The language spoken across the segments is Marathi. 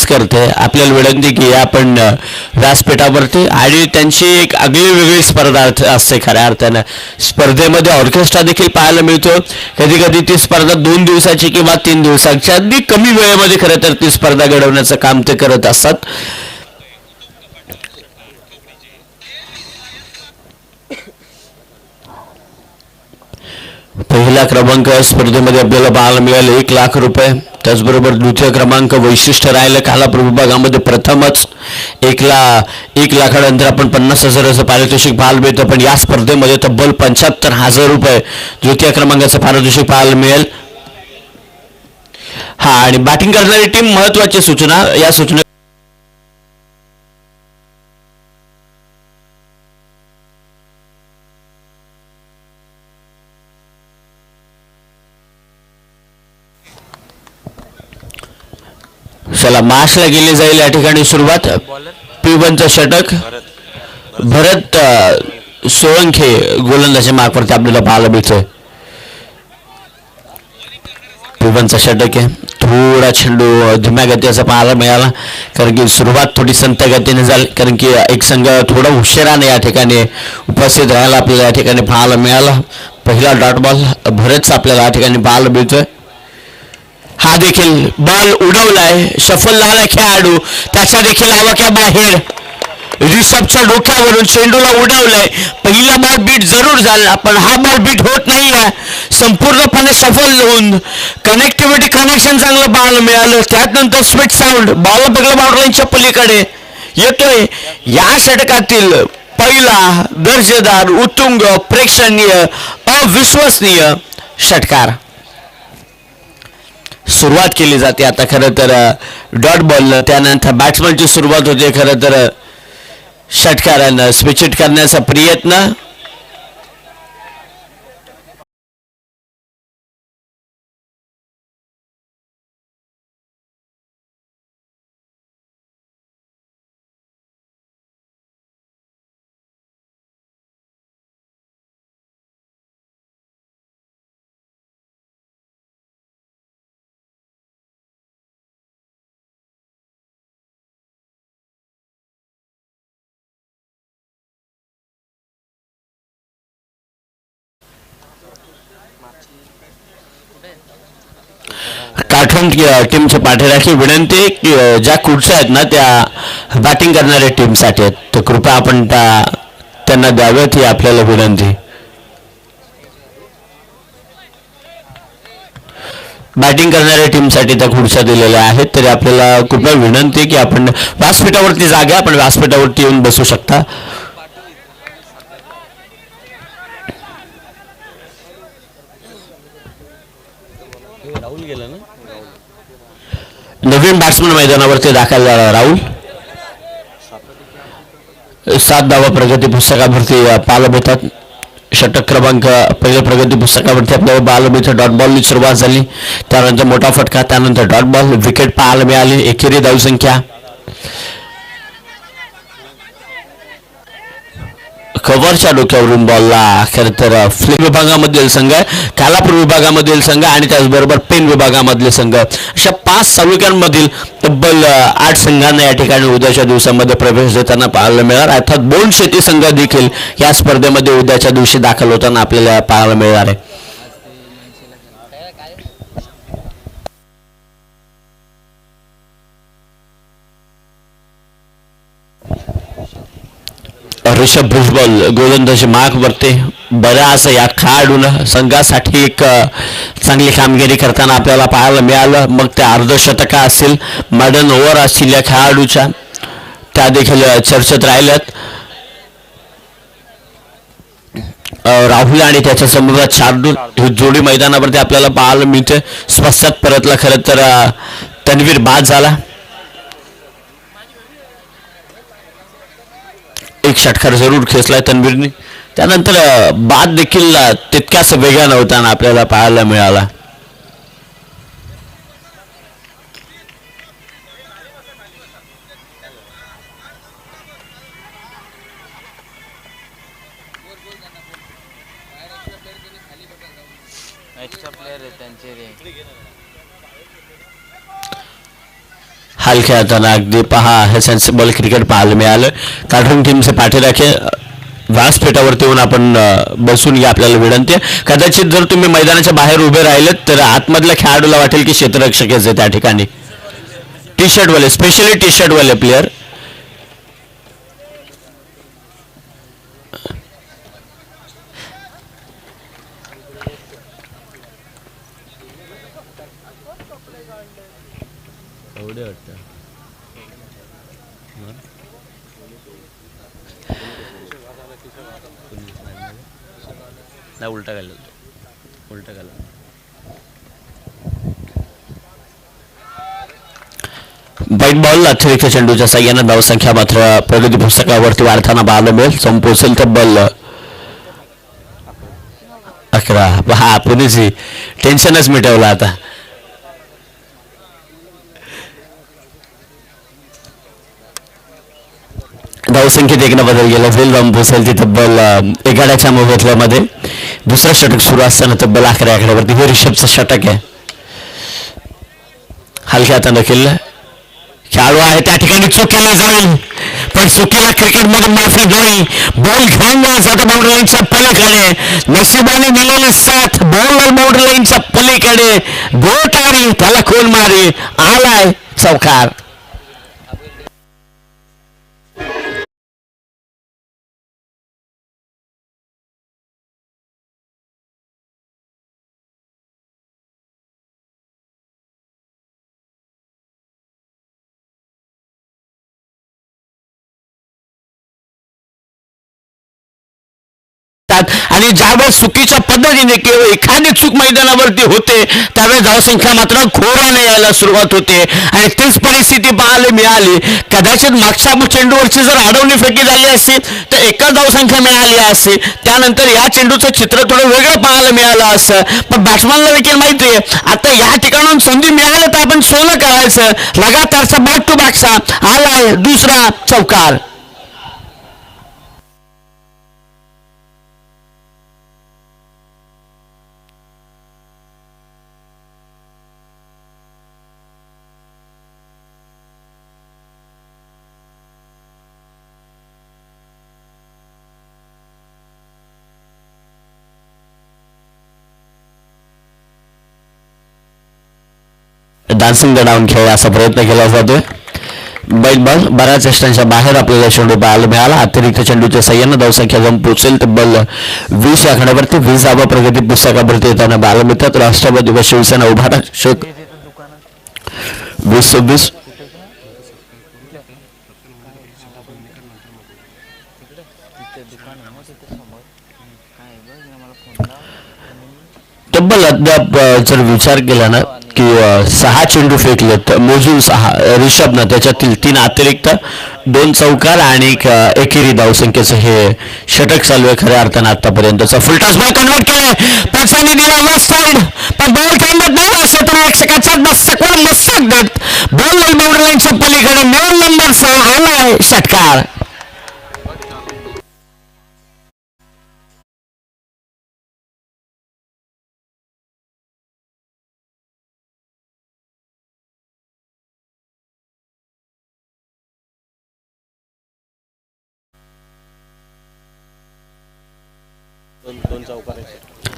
करते आपल्याला विनंती की आपण व्यासपीठावरती आणि त्यांची एक आगळी वेगळी स्पर्धा असते खऱ्या अर्थानं. स्पर्धेमध्ये ऑर्केस्ट्रा देखील पाहायला मिळतो. कधी कधी ती स्पर्धा 2 दिवसाची किंवा 3 दिवसाची अगदी कमी वेळेमध्ये खरं तर ती स्पर्धा घडवण्याचं काम ते करत असतात. पहिला क्रमांक स्पर्धेमध्ये आपल्याला पाहायला मिळाले 1,00,000 रुपये. त्याचबरोबर द्वितीय क्रमांक वैशिष्ट्य राहिलं खालापूर विभागामध्ये प्रथमच 1,00,000 आपण 50,000 पारितोषिक पाहायला मिळतं. पण या स्पर्धेमध्ये तब्बल 75,000 रुपये द्वितीय क्रमांकाचं पारितोषिक पाहायला मिळेल. हा आणि बॅटिंग करणारी टीम महत्वाची सूचना या सूचना चला माशला गेली जाईल या ठिकाणी सुरुवात. P1चं षटक भरत सोळंखे गोलंदाजी मार्कवरती आपल्याला पाहायला मिळतोय. P1चं षटक आहे. थोडा चेंडू धीम्या गतीचा पाहायला मिळाला कारण की सुरुवात थोडी संत गतीने झाली कारण की एक संघ थोडा उशिराने या ठिकाणी उपस्थित राहायला आपल्याला या ठिकाणी पाहायला मिळाला. पहिला डॉट बॉल भरतचा आपल्याला या ठिकाणी पाहायला मिळतोय. हा देखील बॉल उडवलाय. सफल झाला खेळाडू. त्याचा देखील आवाक्या बाहेर रिषभच्या डोक्यावरून चेंडूला उडवलाय. पहिला बॉल बीट जरूर झाला पण हा बॉल बीट होत नाही आहे. संपूर्णपणे सफल होऊन कनेक्टिव्हिटी कनेक्शन चांगलं पाहायला मिळालं. त्यानंतर स्वीट साऊंड बॉल बघलं बाउंड्रीच्या पलीकडे येतोय. या षटकातील पहिला दर्जेदार उत्तुंग प्रेक्षणीय अविश्वसनीय षटकार सुरुवात केली जाते. आता खरं तर डॉट बॉल त्यानंतर बॅट्समनची सुरुवात होते. खरं तर षटकारानं स्विच हिट करण्याचा प्रयत्न. काठवण टीमच्या पाठीराखी विनंती की ज्या खुर्च्या आहेत ना त्या बॅटिंग करणाऱ्या टीमसाठी आहेत तर कृपया आपण त्यांना द्याव्यात ही आपल्याला विनंती. बॅटिंग करणाऱ्या टीमसाठी त्या खुर्च्या दिलेल्या आहेत तरी आपल्याला कृपया विनंती की आपण व्यासपीठावरती जागा आपण व्यासपीठावरती येऊन बसू शकता. नवीन बॅट्समन मैदानावरती दाखल झाला राहुल. 7 धावा प्रगती पुस्तकावरती पाहायला मिळतात. षटक क्रमांक पहिल्या प्रगती पुस्तकावरती आपल्याला पाहायला मिळतं. डॉट बॉलनी सुरुवात झाली त्यानंतर मोठा फटका त्यानंतर डॉट बॉल विकेट पाहायला मिळाली. एकेरी धावसंख्या कव्हरच्या डोक्यावरून बॉलला खरं तर फ्लिक विभागामधील संघ कालापूर विभागामधील संघ आणि त्याचबरोबर पेन विभागामधले संघ अशा 5 तालुक्यांमधील तब्बल 8 संघांना या ठिकाणी उद्याच्या दिवसामध्ये प्रवेश देताना पाहायला मिळणार. अर्थात 2 शेती संघ देखील या स्पर्धेमध्ये उद्याच्या दिवशी दाखल होताना आपल्याला पाहायला मिळणार आहे. ऋषभ भुजबळ गोलंदाजी मार्कवरती बऱ्याच या खेळाडूनं संघासाठी एक चांगली कामगिरी करताना आपल्याला पाहायला मिळालं. मग त्या अर्धशतका असतील मॉडर्न ओव्हर असतील या खेळाडूच्या त्या देखील चर्चेत राहिल्यात. राहुल आणि त्याच्या समोर शार्दूल ही जोडी मैदानावरती आपल्याला पाहायला मिळते. स्वस्तात परतला खरं तर तन्वीर बाद झाला. एक षटकार जरूर खेचलाय तन्वीरने. त्यानंतर बाद देखील तितक्याच वेगळा नव्हता आपल्याला पाहायला मिळाला. हाल खेळताना अगदी पहा हे सेन्सिबल क्रिकेट पाहायला मिळालं. कार्टून टीमचे पाठीराखे व्यासपीठावरती येऊन आपण बसून घ्या, आपल्याला विनंती आहे. कदाचित जर तुम्ही मैदानाच्या बाहेर उभे राहिलेत तर आतमधल्या खेळाडूला वाटेल की क्षेत्ररक्षकच आहे त्या ठिकाणी. टी शर्टवाले, स्पेशली टी शर्टवाले प्लेयर. उलटा घाल, उलटा घाल. वाईट बॉल अतिरिक्त चेंडूच्या साह्यानं धावसंख्या मात्र प्रगती पुस्तकावरती वाढताना पाहायला मिळेल. संपोसेल तब्बल 11. हा पुणेची टेन्शनच मिटवलं आता. धावसंख्येत एक न बदल गेला. वेल राम पोसेल ती तब्बल 11च्या मोबदल्यामध्ये दुसरा षटक सुरू असताना तब्बल 11 आकड्यावरती. हे रिषभचं षटक आहे. हलक्या हातानं केलं. खेळाडू आहे त्या ठिकाणी चूक केली जाईल, पण चुकीला क्रिकेटमध्ये माफी नाही. बॉल घेऊन जातो बाउंड्री लाईनच्या पलीकडे. नशिबाने दिलेली साथ बॉल बाउंड्री लाईनच्या पलीकडे. गोटारी त्याला कोण मारी आलाय चौकार. आणि ज्यावेळेस चुकीच्या पद्धतीने केवळ एखादी चूक मैदानावरती होते त्यावेळेस धावसंख्या मात्र खोराने यायला सुरुवात होते आणि तीच परिस्थिती पाहायला मिळाली. कदाचित मागच्या चेंडूवरची जर अडवणी फेकी झाली असती तर एकच धावसंख्या मिळाली असती. त्यानंतर या चेंडूचं चित्र थोडं वेगळं पाहायला मिळालं असतं. पण बॅट्समॅनला देखील माहिती आहे आता या ठिकाणून संधी मिळाली तर आपण सोनं करायचं. लगातारचा बॅक टू बॅकचा आलाय दुसरा चौकार. डान्सिंग द डाऊन खेळ असा प्रयत्न केला जातोय. बैट बॉल बऱ्याच यष्टांच्या बाहेर आपल्याला चेंडू पाहायला मिळाला. अतिरिक्त चेंडूच्या साह्यानं धावसंख्या जम पोचेल तब्बल 20 आकड्यावरती. 20 प्रगती पुस्तकावरती येताना पाहायला मिळतात. राष्ट्रवादी व शिवसेना उभाटा 20-26. तब्बल अद्याप जर विचार केला ना की 6 चेंडू फेकलेत मोजून 6 रिषभनं, त्याच्यातील 3 अतिरिक्त, 2 चौकार आणि एकेरी धावसंख्येचं हे षटक चालू आहे खऱ्या अर्थानं आतापर्यंतचा. फुल टॉस बॉल कन्वर्ट केलाय. पाचाने दिला वेस्ट साइड, पण बॉल थांबत नाही. असं तर रक्षकाचा मस्तकवर मस्तक देत बॉल बाउंड्री लाईनच्या पलीकडे 9 नंबरचा आलाय षटकार.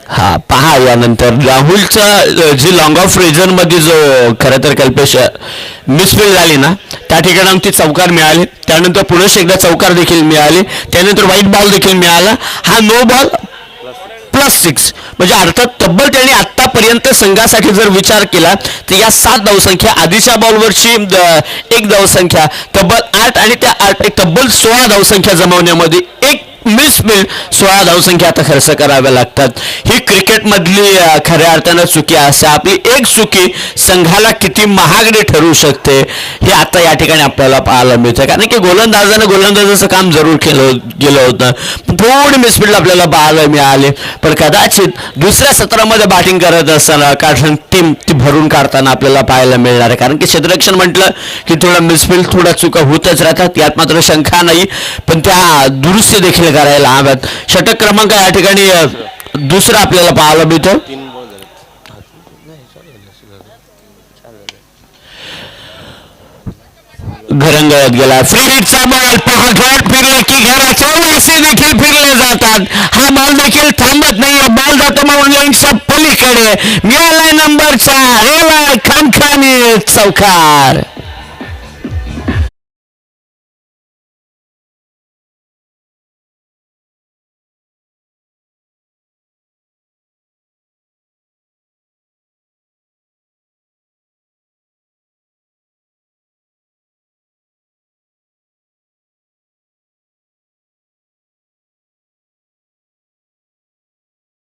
हा पहा यानंतर राहुलचा जी लॉंग ऑफ रिजन मध्ये जो खरं तर कल्पेश मिसफील्ड झाली ना त्या ठिकाणी ती चौकार मिळाली. त्यानंतर पुन्हा एकदा चौकार देखील मिळाले. त्यानंतर व्हाईट बॉल देखील मिळाला. हा नो बॉल +6 म्हणजे अर्थात तब्बल त्यांनी आतापर्यंत संघासाठी जर विचार केला तर या 7 धावसंख्या आधीच्या बॉलवरची 1 धावसंख्या तब्बल 8 आणि त्या 8 तब्बल 16 धावसंख्या जमवण्यामध्ये एक मिसफील्ड 16 धावसंख्या आता खर्च कराव्या लागतात. ही क्रिकेटमधली खऱ्या अर्थानं चुकी असते. आपली एक चुकी संघाला किती महागडी ठरू शकते हे आता या ठिकाणी आपल्याला पाहायला मिळतं. कारण की गोलंदाजाचं काम जरूर गेलं होतं. थोडी मिसफील्ड आपल्याला पाहायला मिळाले. पण कदाचित दुसऱ्या सत्रामध्ये बॅटिंग करत असताना कारण टीम ती भरून काढताना आपल्याला पाहायला मिळणार आहे. कारण की क्षेत्ररक्षण म्हटलं की थोडा मिसफील्ड थोडा चुका होतच राहतात, यात मात्र शंका नाही. पण त्या दुरुस्ती देखील करायला हव्यात. षटक क्रमांक या ठिकाणी दुसरा आपल्याला पाहायला मिळतो. घरंगळत गेला. फ्रीडचा बॉल पहाट फिरले की घराच्या वासे देखील फिरले जातात. हा बॉल देखील थांबत नाही. बॉल जातो माउंटलाईनच्या पलीकडे. मिळालाय नंबर 4 खणखणी चौकार.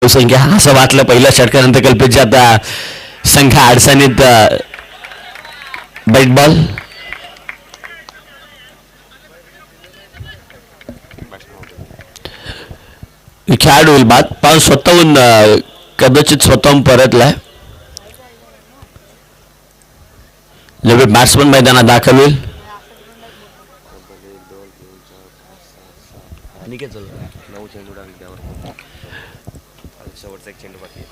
संख्या असं वाटलं पहिल्या षटकानंतर कल्पेशची आता संख्या अडचणीत. बैट बॉल खेळाडू होईल बाद. पाऊल स्वतःहून कदाचित स्वतःहून परतलाय. लगेच बॅट्समन मैदानात दाखल होईल. शेवटचा एक चेंडू बाकी.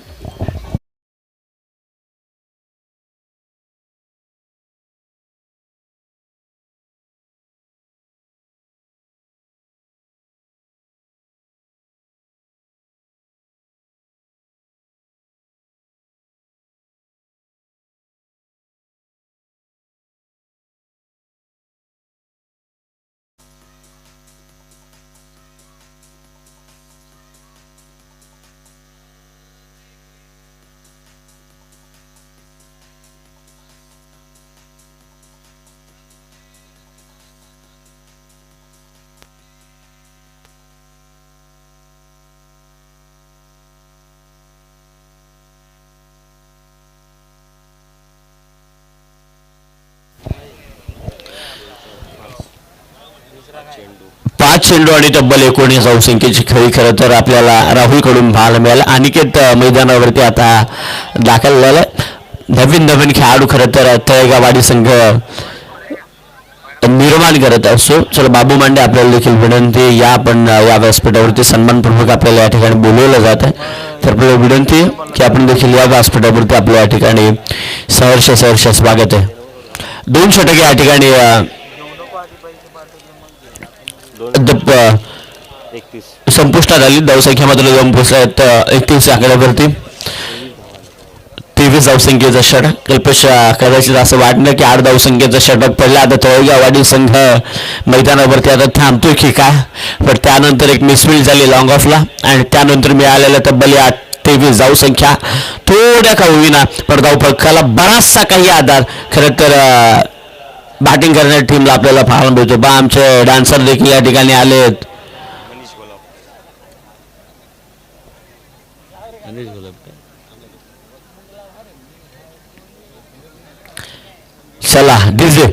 पाच चेंडू आणि तब्बल 19 धावसंख्येची खेळी खरं तर आपल्याला राहुल कडून पाहायला मिळाला. अनिकेत मैदानावरती आता दाखल झालाय. नवीन खेळाडू खरं तर तळेगावाडी संघ निर्माण करत असतो. चला बाबू मांडे आपल्याला देखील विनंती या आपण या व्यासपीठावरती सन्मानपूर्वक आपल्याला या ठिकाणी बोलवलं जात आहे. तर आपल्याला विनंती की आपण देखील या व्यासपीठावरती आपलं या ठिकाणी सहर्ष स्वागत आहे. 2 षटके या ठिकाणी संपुष्टात आली. धावसंख्या मात्र 2 पोहोचल्या आहेत 31 आकड्यावरती. 23 धावसंख्येचा षटक. कल्पेश कदाचित असं वाटलं की 8 धावसंख्येचा षटक पडला. आता तळेगाववाडी संघ मैदानावरती आता थांबतोय की काय, पण त्यानंतर एक मिसफील्ड झाली लॉंग ऑफला आणि त्यानंतर मिळालेल्या तब्बल 23 धावसंख्या थोड्या का होईना पण धावपक्षाला बराचसा काही आधार खरं तर बॅटिंग करणाऱ्या टीमला आपल्याला पाहायला मिळतो. बा आमचे डान्सर देखील या ठिकाणी आलेत. चला डीजे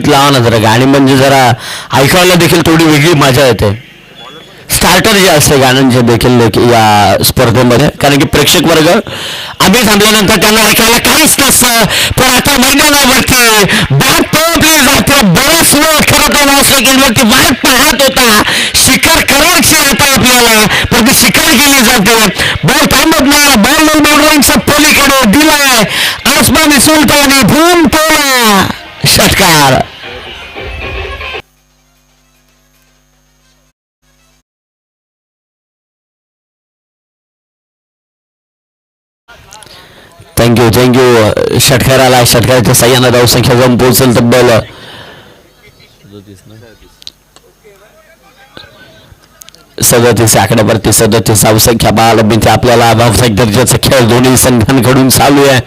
लावा ना जरा. गाणी म्हणजे जरा ऐकायला देखील थोडी वेगळी मजा येते. स्टार्टर जे असते गाण्यांचे देखील या स्पर्धेमध्ये, कारण की प्रेक्षक वर्ग आम्ही थांबल्यानंतर त्यांना ऐकायला काहीच नसतं. पण आता मैदानावरती बॅट पळवली जाते. बराच वेळ खरं तर 9 सेकंडवरती बॅट पाहत होता. शिकार करायची आता आपल्याला, पण ती शिकार केली जाते. बॉल थांबत नाही. बॉल बाउंड्रीच्या पलीकडे दिलाय. आसमानी सुलतानी भूम तोला षटकार. थँक्यू षटकाराला. षटकाराच्या सह्यानं धावसंख्या जाऊन पोहोचेल तब्बल 37. 37 आकड्यावरती 37 धावसंख्या पाहायला मिळते आपल्याला. व्यावसायिक दर्जाचा खेळ दोन्ही संघांकडून चालू आहे.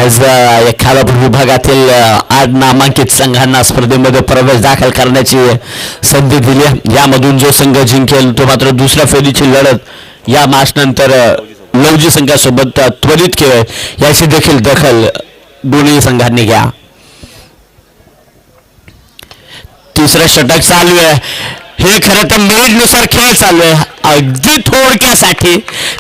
आज या खालापूर विभागातील 8 नामांकित संघांना स्पर्धेमध्ये प्रवेश दाखल करण्याची संधी दिली आहे. यामधून जो संघ जिंकेल तो मात्र दुसऱ्या फेरीची लढत या मॅच नंतर लवजी संघासोबत त्वरित खेळ याची देखील दखल दोन्ही संघांनी घ्या. तिसरं षटक चालू आहे. हे खरं तर मेरिटनुसार खेळ चालू आहे. अगदी थोडक्यासाठी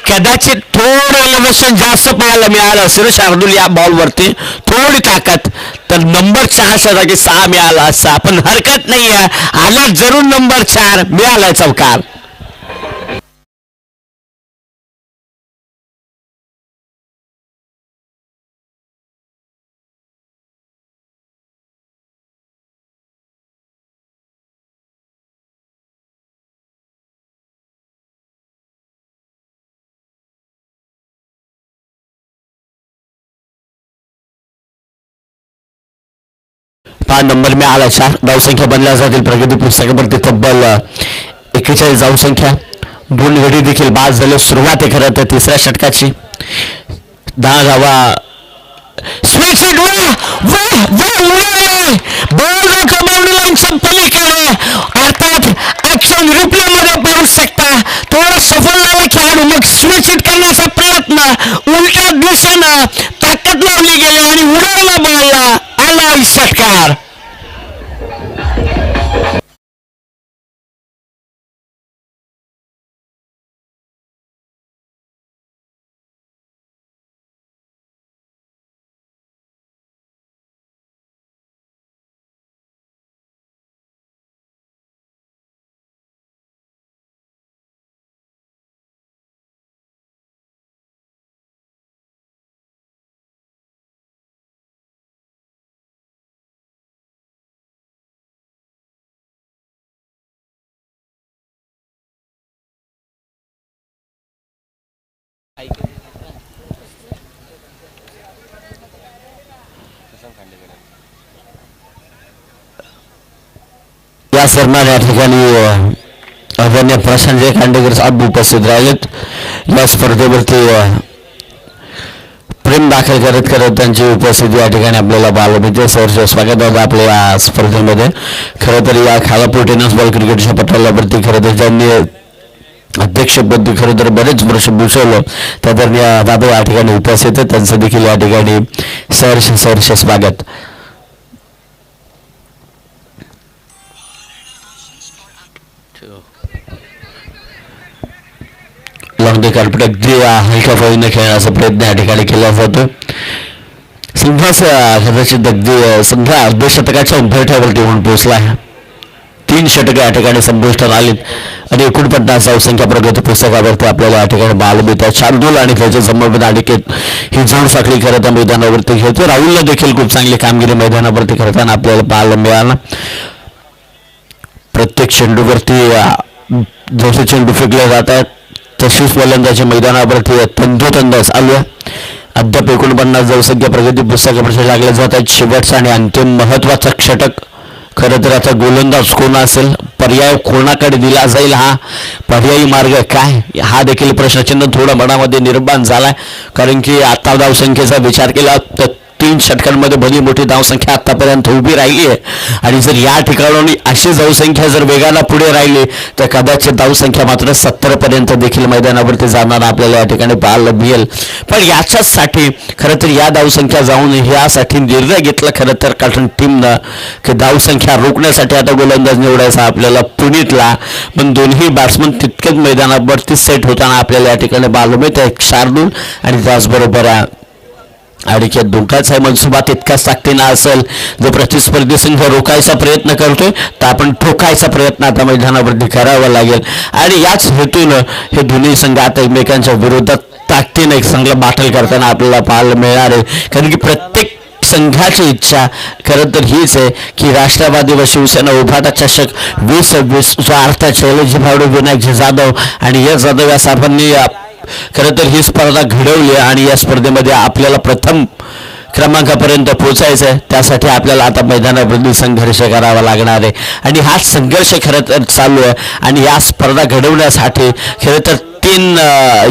कदाचित थोडं एलिव्हेशन जास्त पाहायला मिळालं असेल शार्दूल या बॉलवरती, थोडी ताकद, तर नंबर 4च्या जागी 6 मिळाला असता. पण हरकत नाही आहे, आला जरूर नंबर 4 मिळाला चौकार. नंबर मिळाला 4. धावसंख्या बनल्या जातील प्रगती पुस्तकावरती तब्बल 41 धावसंख्या. 2 गडी देखील बाद झाले. सुरुवात आहे खरं तर तिसऱ्या षटकाची. 10 धावा. पलीकडे अर्थात ऍक्शन रिप्ले मध्ये पाहू शकता. थोडं सफल झाला खेळाडू, मग स्विच हिट करण्याचा प्रयत्न उलट्या दिशेनं ताकद लावली गेली आणि उडवला बॉलला आला षटकार. या दरम्यान या ठिकाणी अभ्यान्य प्रशांत खांडेकर आज उपस्थित राहिलेत. या स्पर्धेवरती प्रेम दाखल करत त्यांची उपस्थिती या ठिकाणी आपल्याला पाहायला मिळते. सहर्ष स्वागत आहे आपल्या या स्पर्धेमध्ये. खरं तर या खालापूर टेनिस बॉल क्रिकेटच्या पटलावरती खरं तर ज्यांनी अध्यक्षपदी खरं तर बरेच वर्ष भूषवलं त्या दादा या ठिकाणी उपस्थित आहेत. त्यांचं देखील या ठिकाणी सहर्ष स्वागत. लॉंग द कार्पेट अगदी हलक्या फळीने खेळण्याचा प्रयत्न या ठिकाणी केला जातो. संघाचा कदाचित अगदी संघ अर्धशतकाच्या उंबरठ्यावरती होऊन पोहोचला आहे. 3 षटके या ठिकाणी संपुष्टात आलीत आणि 49 धावसंख्या प्रगती पुस्तकावरती आपल्याला या ठिकाणी पाहायला मिळतात. शार्दूल आणि त्याच्या समोर अनिकेत ही जोड साखळी करत मैदानावरती खेळतो. राहुलला देखील खूप चांगली कामगिरी मैदानावरती करताना आपल्याला पाहायला मिळाला. प्रत्येक चेंडूवरती जसे चेंडू फेकले जात आहेत तशीच फलंदाजी मैदानावरती तंतोतंत चालू आहे. अद्याप 49 धावसंख्या प्रगती पुस्तकावरती लागल्या जात आहेत. शेवटचा आणि अंतिम महत्त्वाचा षटक. खरं तर आता गोलंदाज कोण असेल, पर्याय कोणाकडे दिला जाईल, हा पर्यायी मार्ग काय, हा देखील प्रश्नचिन्ह थोडा मनामध्ये निर्माण झालाय. कारण की आता धावसंख्येचा विचार केला तर 3 षटकांमध्ये भली मोठी धावसंख्या आतापर्यंत उभी राहिली आहे आणि जर या ठिकाणी अशी धावसंख्या जर वेगाला पुढे राहिली तर कदाचित धावसंख्या मात्र 70 पर्यंत देखील मैदानावरती जाणार आपल्याला या ठिकाणी पाहायला मिळेल. पण याच्यासाठी खरं तर या धावसंख्या जाऊन यासाठी निर्णय घेतला खरं तर कारण टीमनं की धावसंख्या रोखण्यासाठी आता गोलंदाज निवडायचा आपल्याला पुणेतला. पण दोन्ही बॅट्समन तितकेच मैदानावरती सेट होताना आपल्याला या ठिकाणी पाहायला मिळतं. शार्दूल आणि त्याचबरोबर अनिकेत. दोघांचा मनसुबा तितकाच ताकदीनं असेल. जो प्रतिस्पर्धी संघ रोखायचा प्रयत्न करतोय तर आपण ठोकायचा प्रयत्न आता मैदानावरती करावा लागेल आणि याच हेतूनं हे दोन्ही संघ आता एकमेकांच्या विरोधात ताकदीनं एक संघ बाटल करताना आपल्याला पाहायला मिळणार आहे. कारण की प्रत्येक संघाची इच्छा खरं तर हीच आहे की राष्ट्रवादी व शिवसेना उभाटा चषक 2026 जो अर्थात शैलेजी भावडे, विनायकजी जाधव आणि या जाधव या साहेबांनी खरं तर ही स्पर्धा घडवली आणि या स्पर्धेमध्ये आपल्याला प्रथम क्रमांकापर्यंत पोहोचायचं आहे. त्यासाठी आपल्याला आता मैदानावरती संघर्ष करावा लागणार आहे आणि हा संघर्ष खरं तर चालू आहे. आणि या स्पर्धा घडवण्यासाठी खरं तर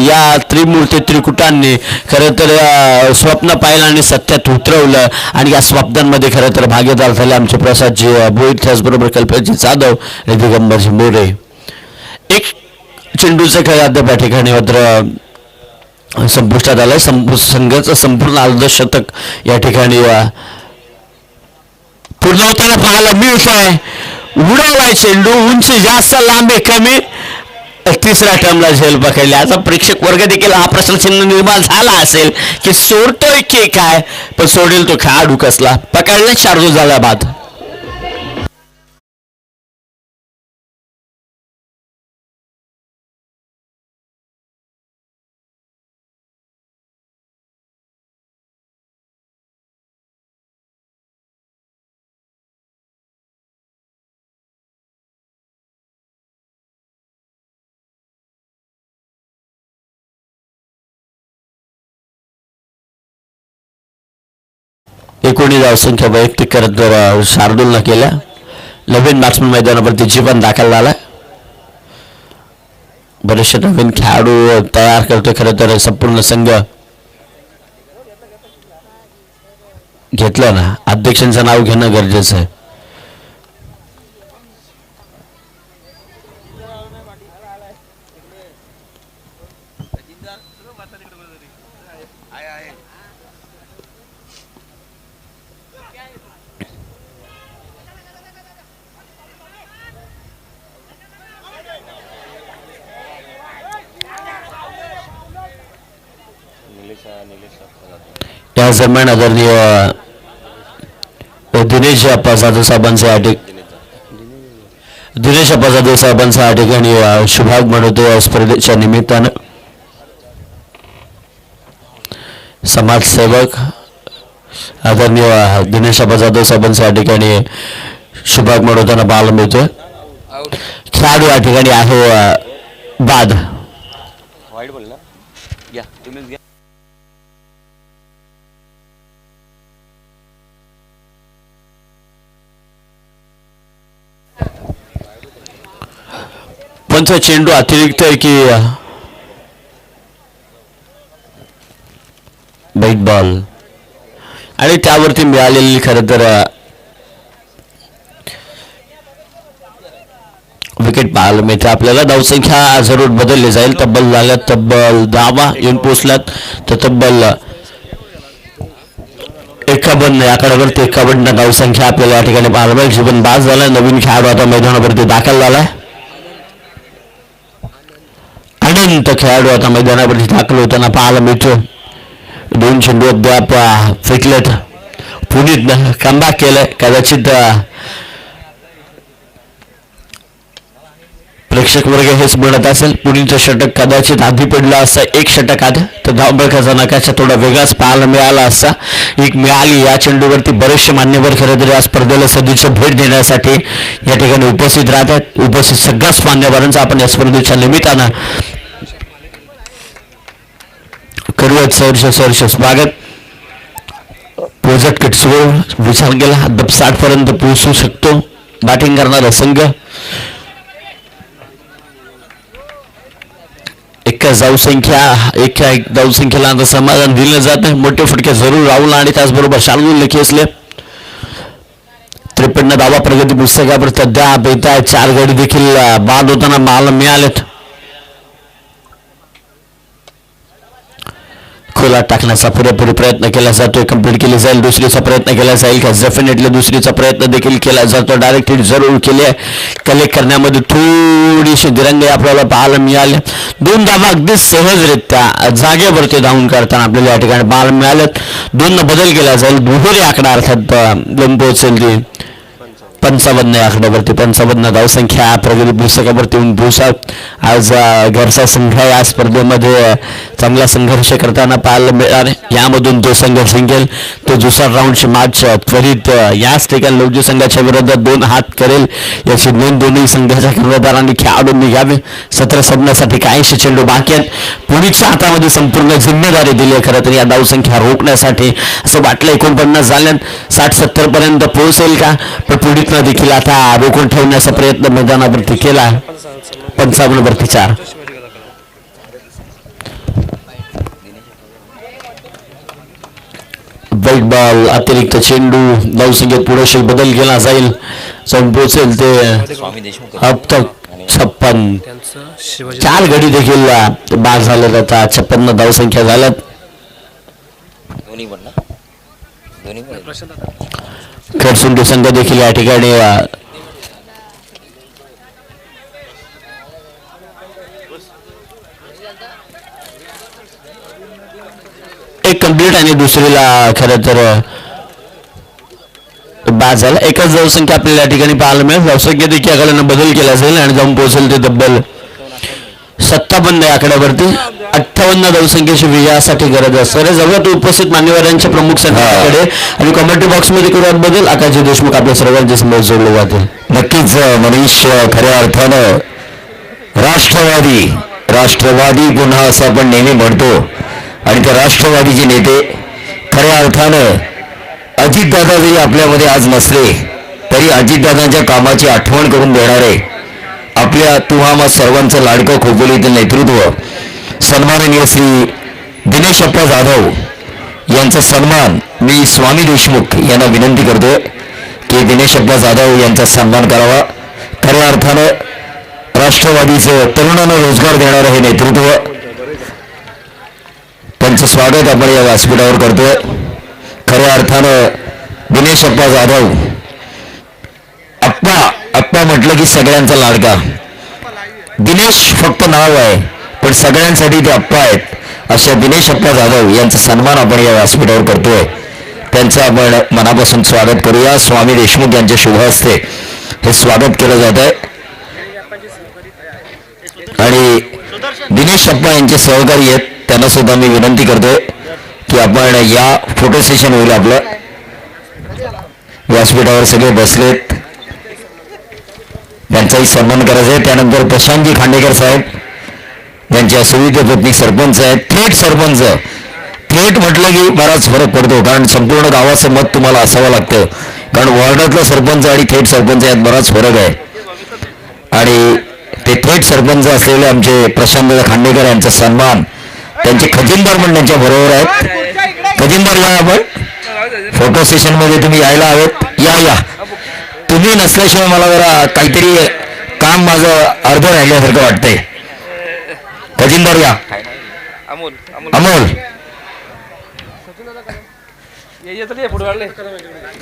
या त्रिमूर्ती त्रिकुटांनी खरं तर स्वप्न पाहिलं आणि सत्यात उतरवलं आणि या स्वप्नांमध्ये खरं तर भागीदार झाले आमचे प्रसादजी भोईर, त्याचबरोबर कल्पनाजी जाधव आणि दिगंबरजी मोरे. एक चेंडूचं खेळ अद्याप या ठिकाणी मात्र संपुष्टात आलंय. संघाचं संपूर्ण अर्धशतक या ठिकाणी पूर्ण होताना पाहायला मिळतोय. उडवलाय चेंडू, उंची जास्त, लांबी कमी, तिसऱ्या टर्मला झेल पकडली. आता प्रेक्षक वर्ग देखील हा प्रश्नचिन्ह निर्माण झाला असेल की सोडतोय की काय, पण सोडेल तो खेळाडू कसला. पकडले शार्दूल झाला बाद. एकोणी धावसंख्या वैयक्तिक करत शार्दूलनं केल्या. नवीन बॅट्समन मैदानावरती जीवन दाखल झाला. बरेचसे नवीन खेळाडू तयार करतोय. खरं तर संपूर्ण संघ घेतलं ना, अध्यक्षांचं नाव घेणं गरजेचं आहे. या दरम्यान आदरणीय दिनेश अप्पा जाधव साहेबांचे या ठिकाणी शुभाग म्हणतो या स्पर्धेच्या निमित्तानं. समाजसेवक आदरणीय दिनेश अप्पा जाधव साहेबांच्या या ठिकाणी शुभाग म्हणताना पाहायला मिळतोय. खेळाडू या ठिकाणी आहे बाद. पंच चेंडू अतिरिक्त आहे की बैट बॉल आणि त्यावरती मिळालेली खरं तर विकेट पाहायला मिळते आपल्याला. धावसंख्या जरूर बदलली जाईल. तब्बल झाल्यात, तब्बल 10 येऊन पोचल्यात तर तब्बल 51 आकड्यावरती 51 धावसंख्या आपल्याला या ठिकाणी पाहायला मिळेल. जीवन बाद झालाय. नवीन खेळाडू आता मैदानावरती दाखल झालाय. अनंत खेळाडू आता मैदानावरती दाखल होताना पाहायला मिळतो. 2 चेंडू अद्याप फेकलेत. पुनीतनं कमबॅक केलंय. कदाचित प्रेक्षक वर्ग हेच म्हणत असेल पुनीचं षटक कदाचित आधी पडलं असं. एक षटक आधी तर धावबळकाचा नकाशा थोडा वेगळाच पाहायला मिळाला असता. एक मिळाली. या चेंडूवरती बरेचसे मान्यवर खरं तर या स्पर्धेला सदिच्छा भेट देण्यासाठी या ठिकाणी उपस्थित राहतात. उपस्थित सगळ्याच मान्यवरांचं आपण या स्पर्धेच्या निमित्तानं करूयात सहर्ष स्वागत. प्रोजेक्ट किट्सवर विचार केला अद्याप 60 पर्यंत पोहोचू शकतो बॅटिंग करणारा संघ. एक धावसंख्येला आता समाधान दिलं जात नाही. मोठे फटके जरूर राहुल आणि त्याचबरोबर शार्दूल खेचले. 53 धावा प्रगती पुस्तकावर सध्या बेता 4 गडी देखील बाद होताना मला मिळालेत. खोला टाकण्याचा पुरेपूर प्रयत्न केला जातोय. कंप्लीट केली जाईल. दुसरीचा प्रयत्न केला जाईल का? डेफिनेटली दुसरीचा प्रयत्न देखील केला जातो. डायरेक्ट हिट जरूर केली आहे. कलेक्ट करण्यामध्ये थोडीशी दिरंगाई आपल्याला पाहायला मिळाली. 2 धावा अगदी सहजरित्या जागेवरती धावून करताना आपल्याला या ठिकाणी पाहायला मिळालेत. 2 बदल केला जाईल. दुहेरी आकडा अर्थात गम पोहोचेल ती 55 आकड्यावरती 55 धावसंख्या प्रगती पुस्तकावरती येऊन पोहोचत. आज घरचा संघ या स्पर्धेमध्ये चांगला संघर्ष करताना पाहायला मिळाले. यामधून तो संघ जिंकेल, तो दुसरा राऊंडची मॅच त्वरित याच ठिकाणी लवजी संघाच्या विरोधात 2 हात करेल याची नोंद दोन्ही संघाच्या कर्णधारांनी खेळाडूंनी घ्यावे. सत्र संपण्यासाठी 80 चेंडू बाकी आहेत. पुढीच्या हातामध्ये संपूर्ण जिम्मेदारी दिली आहे. खरं तर या धावसंख्या रोखण्यासाठी असं वाटलं 49 झाल्यात 60-70 पर्यंत पोहोचेल का, पण पुढीतनं देखील आता रोखून ठेवण्याचा प्रयत्न मैदानावरती केला. 55 4. वाईट बॉल अतिरिक्त चेंडू धावसंख्येत पुढे बदल केला जाईल. जाऊन पोहोचेल ते 56. 4 गडी देखील बाद झाले जातात. 56 धावसंख्या झाल्यात. खरसुंडी संघ देखील या ठिकाणी एक कंप्लीट आणि दुसरीला खरं तर बाद झाला. एकच धावसंख्या आपल्याला या ठिकाणी पाहायला मिळेल. धावसंख्या देखील आकड्यानं बदल केला जाईल आणि जाऊन पोहोचेल ते तब्बल 57 आकड्यावरती. 58 धावसंख्येची विजयासाठी गरज असणारे जवळ उपस्थित मान्यवरांच्या प्रमुख संघाकडे आणि कमेंट्री बॉक्समध्ये करूयात बदल. आकाशजी देशमुख आपल्या सर्वांच्या समोर जोडले जातील. नक्कीच मनीष, खऱ्या अर्थानं राष्ट्रवादी पुन्हा असं आपण नेहमी म्हणतो आणि त्या राष्ट्रवादीचे नेते खऱ्या अर्थानं अजितदादा जरी आपल्यामध्ये आज नसले तरी अजितदादांच्या कामाची आठवण करून देणारे आपल्या तुम्हा सर्वांचं लाडकं खोपोलीतील नेतृत्व सन्माननीय श्री दिनेश अप्पा जाधव यांचा सन्मान मी स्वामी देशमुख यांना विनंती करतोय की दिनेश अप्पा जाधव यांचा सन्मान करावा. खऱ्या अर्थानं राष्ट्रवादीचं तरुणांना रोजगार देणारं हे नेतृत्व, त्यांचं स्वागत आपण या व्यासपीठावर करतोय. खऱ्या अर्थानं दिनेश अप्पा जाधव, अप्पा म्हटलं की सगळ्यांचा लाडका. दिनेश फक्त नाव आहे पण सगळ्यांसाठी ते अप्पा आहेत. अशा दिनेश अप्पा जाधव यांचा सन्मान आपण या व्यासपीठावर करतोय. त्यांचं आपण मनापासून स्वागत करूया. स्वामी देशमुख यांच्या शुभ हस्ते हे स्वागत केलं जात आहे आणि दिनेश अप्पा यांचे सहकारी आहेत त्यांना सुद्धा मी विनंती करतोय की आपण या फोटो सेशन होईल आपलं. व्यासपीठावर सगळे बसलेत, त्यांचाही सन्मान करायचा आहे. त्यानंतर प्रशांतजी खांडेकर साहेब त्यांच्या सुविध पत्नी सरपंच आहेत. थेट सरपंच, थेट म्हटलं की बराच फरक पडतो कारण संपूर्ण गावाचं मत तुम्हाला असावं लागतं कारण वॉर्डातला सरपंच आणि थेट सरपंच यात बराच फरक आहे. आणि ते थेट सरपंच असलेले आमचे प्रशांत खांडेकर यांचा सन्मान, त्यांचे खजिनदार पण त्यांच्या बरोबर आहेत. खजिनदार या, आपण फोटो सेशन मध्ये तुम्ही यायला हवेत. या तुम्ही नसल्याशिवाय मला जरा काहीतरी काम माझं अर्ध राहिल्यासारखं वाटतंय. खजिनदार या. अमोल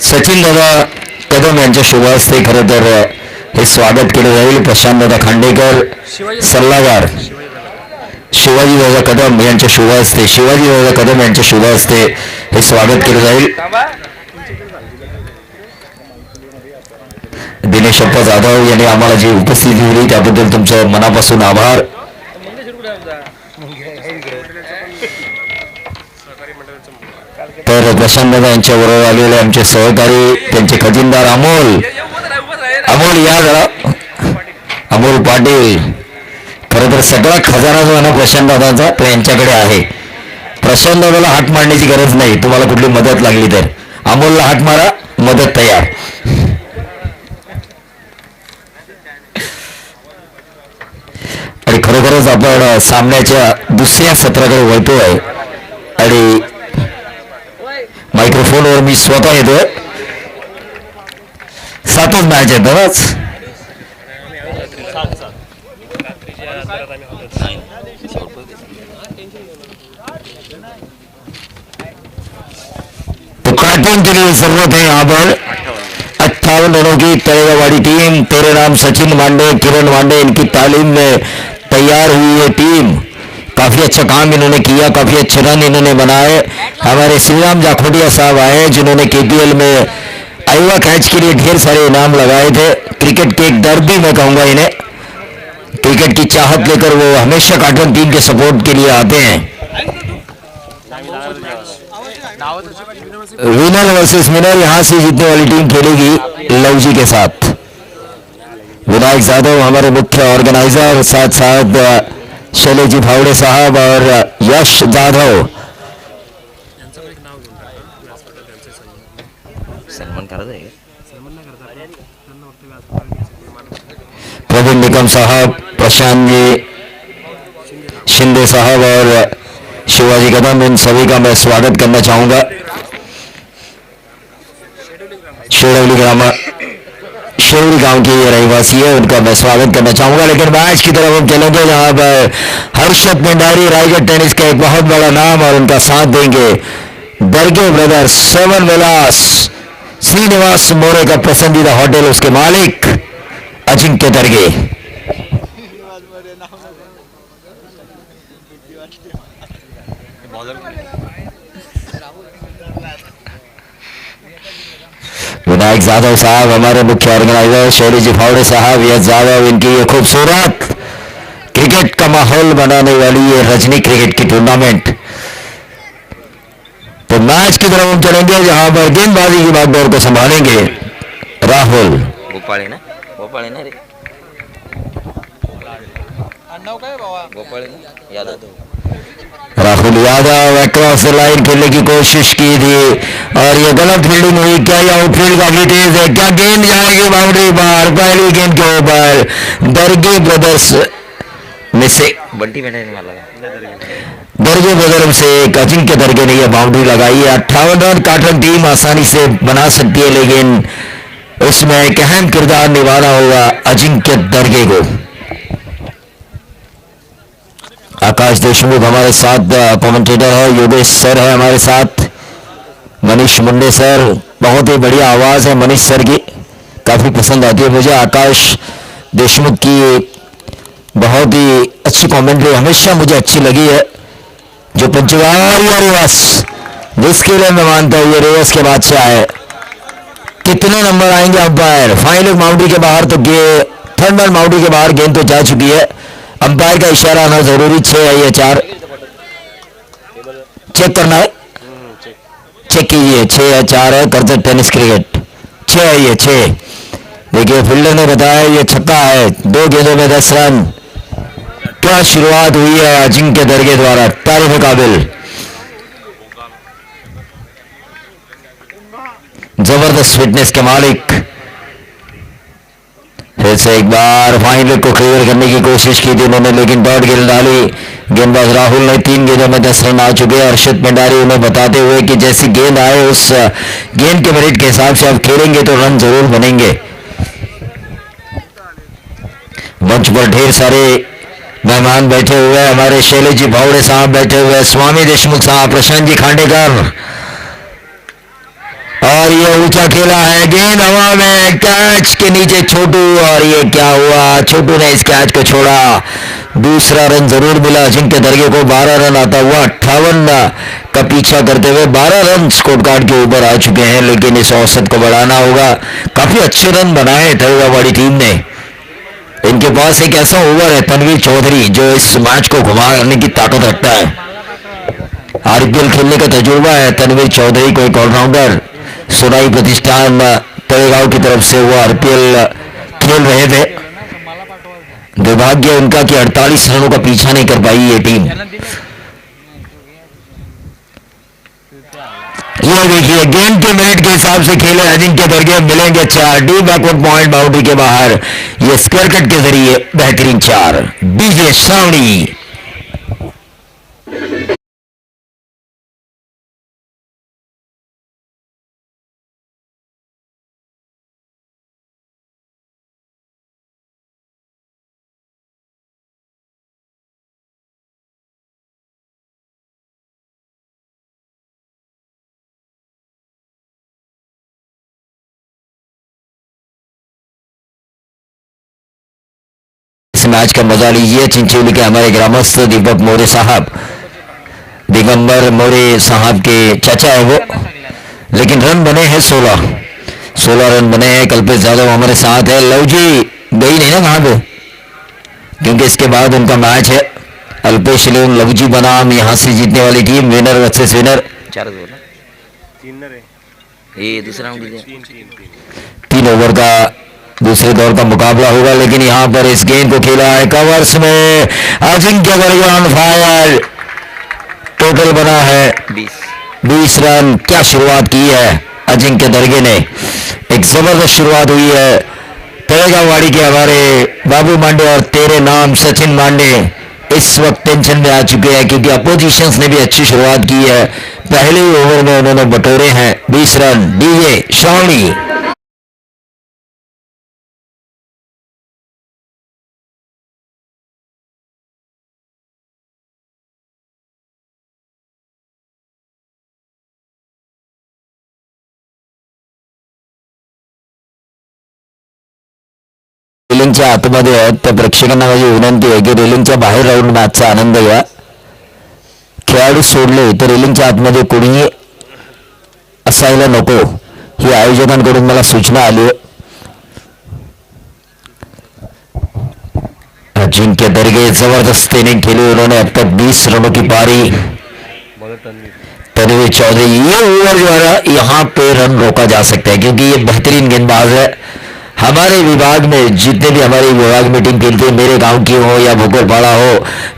सचिन दादा कदम यांच्या शुभ हस्ते खरं तर हे स्वागत केलं जाईल. प्रशांत दादा खांडेकर सल्लागार शिवाजी दादा कदम यांच्या शुभ हस्ते हे स्वागत केलं जाईल. दिनेश अप्पा जाधव यांनी आम्हाला जी उपस्थिती दिली त्याबद्दल तुमचं मनापासून आभार. तर प्रशांत दादा यांच्या बरोबर आलेले आमचे सहकारी त्यांचे खजिनदार अमोल या जरा, अमोल पाटील. खरं तर सगळा खजाना जो आहे ना प्रशांत दादांचा तो यांच्याकडे आहे. प्रशांत दादाला हात मारण्याची गरज नाही. तुम्हाला कुठली मदत लागली तर अमोलला हात मारा, मदत तयार. आणि खरोखरच आपण सामन्याच्या दुसऱ्या सत्राकडे वळतोय आणि मायक्रोफोनवर मी स्वतः येतोय. 7च मॅच आहेत बरंच. तो कार्टून के लिए जरूरत है यहाँ पर 58 रनों की तरेगावाड़ी टीम. तेरे नाम सचिन मांडे, किरण मांडे, इनकी तालीम में तैयार हुई ये टीम. काफी अच्छा काम इन्होंने किया, काफी अच्छे रन इन्होंने बनाए. हमारे श्रीराम जाखोटिया साहब आए जिन्होंने KPL में आईवा कैच के लिए ढेर सारे इनाम लगाए थे। क्रिकेट के एक दर्दी मैं कहूंगा इन्हें, क्रिकेट की चाहत लेकर वो हमेशा कार्टून टीम के सपोर्ट के लिए आते हैं। विनर वर्सेस विनर, यहां से जीतने वाली टीम खेलेगी लवजी के साथ। विनायक यादव हमारे मुख्य ऑर्गेनाइजर, साथ साथ शैलेश जी भावड़े साहब और यश जाधव। प्रवीण निकम साहब, प्रशांत जी शिंदे साहब और शिवाजी कदम, इन सभी का मैं स्वागत करना चाहूंगा। शेरौली गांव के ये रहवासी है, उनका मैं स्वागत करना चाहूंगा। लेकिन मैच की तरफ हम चलेंगे जहां पर हर्षद भंडारी रायगढ़ टेनिस का एक बहुत बड़ा नाम और उनका साथ देंगे दर्गे ब्रदर्स, 7 विलास, श्रीनिवास मोरे का पसंदीदा होटल, उसके मालिक अजिंक्य दर्गे। विनायक यादव साहब हमारे मुख्य ऑर्गेनाइजर, शैलेश जी फावड़े साहब, यश यादव, इनकी ये खूबसूरत क्रिकेट का माहौल बनाने वाली ये रजनी क्रिकेट की टूर्नामेंट। तो मैच की तरफ हम चलेंगे जहां पर गेंदबाजी की बागडोर को संभालेंगे Rahul. Rahul Yadav across the line खेलने की कोशिश की थी और ये गलत फील्डिंग हुई। क्या ये आउटफील्ड काफी तेज है? क्या गेंद जाएगी बाउंड्री बाहर? पहली गेंद के ऊपर दर्गे ब्रदर्स में से दर्गे ब्रदर्स से एक अजिंक्य दर्गे ने यह बाउंड्री लगाई है। 58 रन काटन टीम आसानी से बना सकती है, लेकिन उसमें एक अहम किरदार निभाना होगा अजिंक्य दर्गे को। आकाश देशमुख हमारे साथ कमेंटेटर है, योगेश सर है हमारे साथ, मनीष मुंडे सर, बहुत ही बढ़िया आवाज है मनीष सर की, काफी पसंद आती है मुझे। आकाश देशमुख की बहुत ही अच्छी कमेंट्री हमेशा मुझे अच्छी लगी है। जो पंचवार या रिवर्स, जिसके लिए मैं मानता हूं ये रिवर्स के बादशाह है। कितने नंबर आएंगे अंपायर? फाइनल बाउंड्री के बाहर तो थर्ड मैन बाउंड्री के बाहर गेंद तो जा चुकी है। अंपायर का इशारा आना जरूरी, 6 है या 4? चेक करना है, चेक कीजिए 6 या 4 है। करजत टेनिस क्रिकेट 6 है, ये 6। देखिए फील्डर ने बताया ये छक्का है, 2 गेंदों में 10 रन। क्या शुरुआत हुई है अजिंक्य दर्गे द्वारा, तारीफ काबिल। जबरदस्त फिटनेस के मालिक। फिर से एक बार फाइनल को क्लियर करने की कोशिश की थी उन्होंने, लेकिन डॉट गेंद डाली। गेंदबाज राहुल ने 3 गेंदों में 10 रन आ चुके हैं। हर्षद भंडारी उन्हें बताते हुए कि जैसी गेंद आए उस गेंद के मेरिट के हिसाब से आप खेलेंगे तो रन जरूर बनेंगे। मंच पर ढेर सारे मेहमान बैठे हुए हैं, हमारे शैलेश जी भावड़े साहब बैठे हुए हैं, स्वामी देशमुख साहब, प्रशांत जी खांडेकर, और ये ऊंचा खेला है, गेंद हवा में, कैच के नीचे छोटू, और ये क्या हुआ? छोटू ने इस कैच को छोड़ा। दूसरा रन जरूर मिला अजिंक्य दर्गे को। 12 रन आता हुआ 58 का पीछा करते हुए 12 रन स्कोर कार्ड के ऊपर आ चुके हैं, लेकिन इस औसत को बढ़ाना होगा। काफी अच्छे रन बनाए तलवावाड़ी टीम ने। इनके पास एक ऐसा ओवर है तनवीर चौधरी जो इस मैच को घुमाने की ताकत रखता है। आरपीएल खेलने का तजुर्बा है तनवीर चौधरी को, एक ऑलराउंडर। सोनाई प्रतिष्ठान तलेगांव की तरफ से वो आरपीएल खेल रहे थे। दुर्भाग्य उनका कि 48 रनों का पीछा नहीं कर पाई ये टीम। ये देखिए गेंद के मिनट के हिसाब से खेले अजिंक्य दर्गे, मिलेंगे 4। डी बैकवर्ड पॉइंट बाउंड्री के बाहर, ये स्क्वायर कट के जरिए बेहतरीन 4। डीजे श्रावणी। इस मैच का मजा लीजिए। चिंचोली के हमारे ग्रामस्थ दीपक मोरे साहब, दिगंबर मोरे साहब के चाचा है वो, लेकिन रन बने हैं 16। 16 रन बने हैं। कल्पेश यादव हमारे साथ है। लव जी गई नहीं ना कहाँ पे, क्योंकि इसके बाद उनका मैच है। अल्पेश एवं लव जी बनाम यहाँ से जीतने वाली team, winner versus winner. 3 over का दूसरे दौर का मुकाबला होगा, लेकिन यहां पर इस गेंद को खेला है कवर्स में। अजिंक्य दर्गे ऑन फायर। टोटल बना है 20 रन। क्या शुरुआत की है अजिंक्य दर्गे ने, एक जबरदस्त शुरुआत हुई है। तळेगाववाड़ी के हमारे बाबू मांडे और तेरे नाम सचिन मांडे इस वक्त टेंशन में आ चुके हैं, क्योंकि अपोजिशंस ने भी अच्छी शुरुआत की है। पहले ही ओवर में उन्होंने बटोरे हैं 20 रन। डीजे श्रावणी रेलिंगच्या आतमध्ये आहेत त्या प्रेक्षकांना माझी विनंती आहे की रेलिंगच्या बाहेर राहून मॅचचा आनंद घ्या. खेळाडू सोडले तर रेलिंगच्या आतमध्ये कोणीही असायला नको, ही आयोजकांकडून मला सूचना आली आहे. अजिंक्य दर्गे जबरदस्त इनिंग खेली उन्होंने, अब तक 20 रनों की पारी. तनवीर चौधरी, ये ओवर जो है यहाँ पे रन रोका जा सकता है, क्योंकि ये बेहतरीन गेंदबाज है. हमारे विभाग में जितने भी हमारे विभाग में टीम खेलती है, मेरे गांव की हो या भोकरपाड़ा हो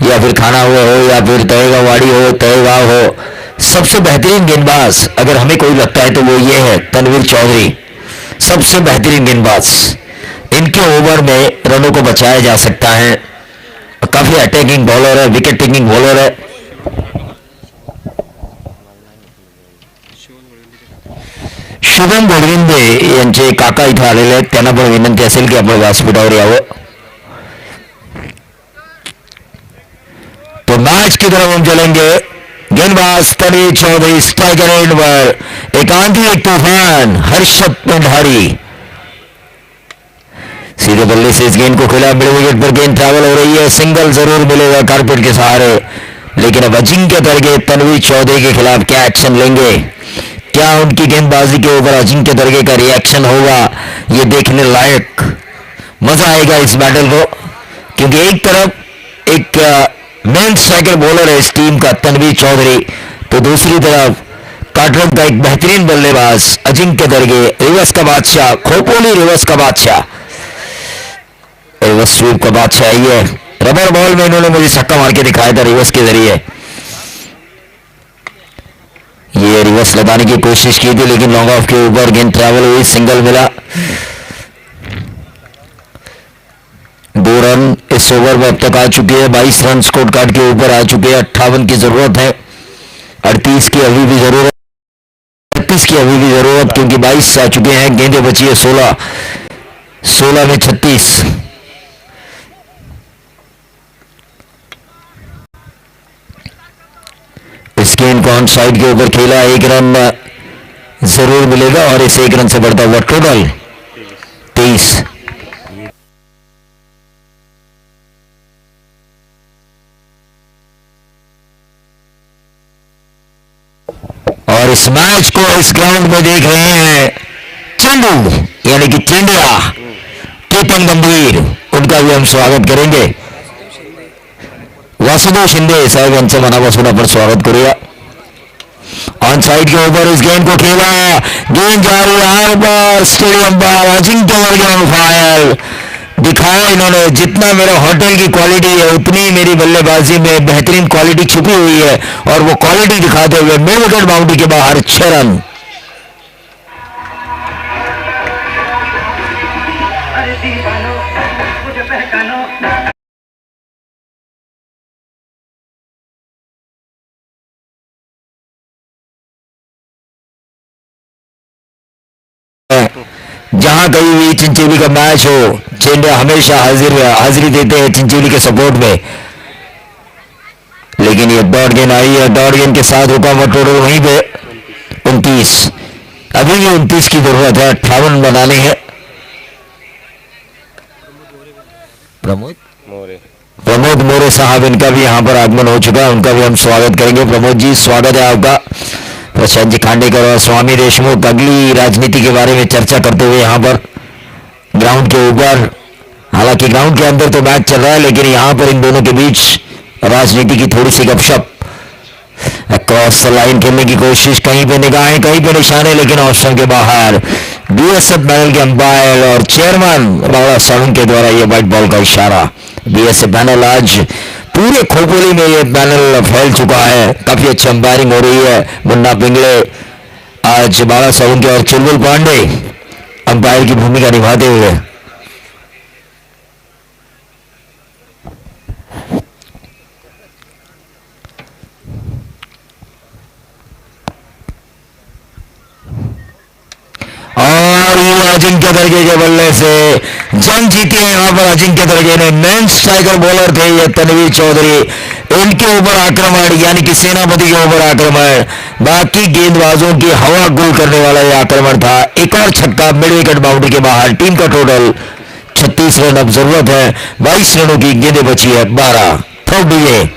या फिर खानावा हो या फिर तळेगाववाड़ी हो, तळेगाव हो, सबसे बेहतरीन गेंदबाज अगर हमें कोई लगता है तो वो ये है तनवीर चौधरी, सबसे बेहतरीन गेंदबाज. इनके ओवर में रनों को बचाया जा सकता है. काफी अटैकिंग बॉलर है, विकेट टेकिंग बॉलर है. शुभम गोडविंदे यांचे काका इथे आलेले आहेत, त्यांना पण विनंती असेल की आपण व्यासपीठावर यावं. तो मैच की तरफ हम चलेंगे. गेंदबाज तनवीर चौधरी स्ट्राइकर एंड पर एकांतिक तूफान हर्षद पंडारी सीधे बल्ले से इस गेंद को खेला. मिड विकेट पर गेंद ट्रैवल हो रही है. सिंगल जरूर मिलेगा कारपेट के सहारे, लेकिन अब अजिंक्य दर्गे तनवीर चौधरी के खिलाफ क्या एक्शन लेंगे, क्या उनकी गेंदबाजी के ऊपर अजिंक्य दर्गे का रिएक्शन होगा, ये देखने लायक. मजा आएगा इस बैटल को, क्योंकि एक तरफ एक मेन स्ट्राइकर बॉलर है इस टीम का तनवीर चौधरी, तो दूसरी तरफ काटरक का एक बेहतरीन बल्लेबाज अजिंक्य दर्गे, रिवर्स का बादशाह, खोपोली रिवर्स का बादशाह, रिवर्स स्वीप का बादशाह. ये रबर बॉल में इन्होंने मुझे छक्का मार के दिखाया था रिवर्स के जरिए. ये रिवर्स लगाने की कोशिश की थी, लेकिन लॉन्ग ऑफ के ऊपर गेंद ट्रैवल हुई, सिंगल मिला. 2 रन इस ओवर में अब तक आ चुके हैं. 22 रन स्कोर कार्ड के ऊपर आ चुके हैं. 58 की जरूरत है, 38 की अभी भी जरूरत, 36 की अभी भी जरूरत, क्योंकि 22 आ चुके हैं. गेंदें बची है 16 में 36. इस गेंद को ऑन साइड के ऊपर खेला. 1 रन जरूर मिलेगा और इस 1 रन से बढ़ता हुआ टोटल 23. और इस मैच को इस ग्राउंड में देख रहे हैं चेंडू यानी कि चेंडिया केतन गंभीर, उनका भी हम स्वागत करेंगे. वासुदेव शिंदे साहेब यांचं मनापासून आपण स्वागत करूया. ऑन साइड के ऊपर इस गेंद को खेला. गेंद जा रही है पर स्टेडियम पर अजिंक्य दर्गे ऑन फायर. दिखाया इन्होंने जितना मेरा होटल की क्वालिटी है उतनी मेरी बल्लेबाजी में बेहतरीन क्वालिटी छुपी हुई है, और वो क्वालिटी दिखाते हुए मिड विकेट बाउंड्री के बाहर 6 रन. जहां कहीं भी चिंचोली का मैच हो, चेंडिया हमेशा हाजिरी देते हैं चिंचोली के सपोर्ट में. लेकिन ये डॉट गेंद आई है, डॉट गेंद के साथ रुका हुआ टोटल वहीं पे 29. अभी भी 29 की जरूरत है, 58 बनाने हैं. प्रमोद मोरे साहब, इनका भी यहाँ पर आगमन हो चुका है, उनका भी हम स्वागत करेंगे. प्रमोद जी स्वागत है आपका. प्रशांत जी खांडेकर और स्वामी देशमुख अगली राजनीति के बारे में चर्चा करते हुए यहाँ पर ग्राउंड के ऊपर, हालांकि ग्राउंड के अंदर तो मैच चल रहा है लेकिन यहाँ पर इन दोनों के बीच राजनीति की थोड़ी सी गपशप। क्रॉस लाइन खेलने की कोशिश, कहीं पे निगाहें कहीं पे निशाने, लेकिन ऑप्शन के बाहर। बीएसएफ पैनल के अंपायर और चेयरमैन राणा साउंड के द्वारा ये व्हाइट बॉल का इशारा। बीएसएफ पैनल आज पूरे खोपोली में ये पैनल फैल चुका है, काफी अच्छी अंपायरिंग हो रही है। मुन्ना पिंगले आज बाला साउंड के और चुलबुल पांडे अंपायर की भूमिका निभाते हुए। और ये अजिंक्य दर्गे के बल्ले से जंग जीती है यहाँ पर अजिंक्य दर्गे ने। मेन स्ट्राइकर बॉलर थे ये तनवीर चौधरी, इनके ऊपर आक्रमण यानी कि सेनापति के ऊपर आक्रमण, बाकी गेंदबाजों की हवा गुल करने वाला यह आक्रमण था। एक और छक्का मिड विकेट बाउंड्री के बाहर। टीम का टोटल 36 रन अब जरूरत है, 22 रनों की गेंदें बची है, 12 थर्ड डीए।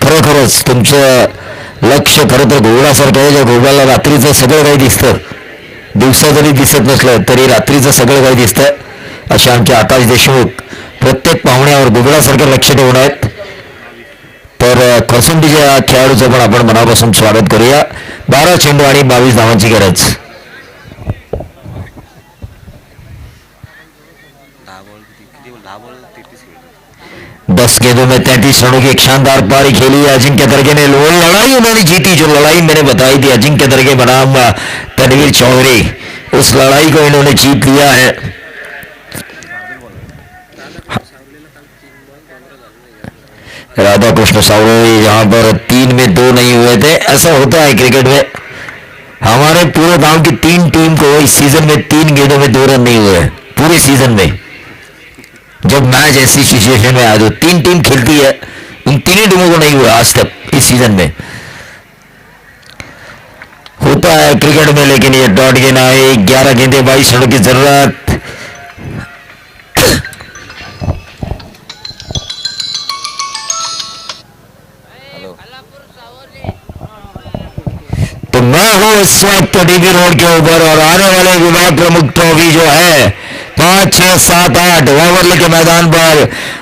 खरोखरच तुमचं लक्ष खरं तर घोडासारखं आहे. ज्या घोड्याला रात्रीचं सगळं काही दिसतं, दिवसा जरी दिसत नसलं तरी रात्रीचं सगळं काही दिसतं, असे आमचे आकाश देशमुख प्रत्येक पाहुण्यावर घोबळासारखं लक्ष ठेवून आहेत. तर खरसुंडीच्या खेळाडूचं पण आपण मनापासून स्वागत करूया. 12 चेंडू आणि 22 धावांची गरज. 10 गेंदों में 33 रनों की एक शानदार पारी खेली है अजिंक्य दर्गे ने. लड़ाई उन्होंने जीती, जो लड़ाई मैंने बताई थी अजिंक्य दर्गे बनाम तनवीर चौधरी, उस लड़ाई को इन्होंने जीत लिया है. राधा कृष्ण सावरे यहाँ पर 3 में 2 नहीं हुए थे. ऐसा होता है क्रिकेट में. हमारे पूरे गांव की 3 टीम को इस सीजन में 3 गेंदों में 2 रन नहीं हुए पूरे सीजन में. जब मैच ऐसी सिचुएशन में आ, जो 3 टीम खेलती है उन 3 टीमों को नहीं हुआ आज तक इस सीजन में. होता है क्रिकेट में, लेकिन ये डॉट गेंद आए. 11 गेंदे 22 रनों की जरूरत. तो मैं हूं इस वक्त डीबी रोड के ऊपर और आने वाले विभाग प्रमुख ट्रॉफी जो है 5, 6, 7, 8 ओवरले के मैदान पर,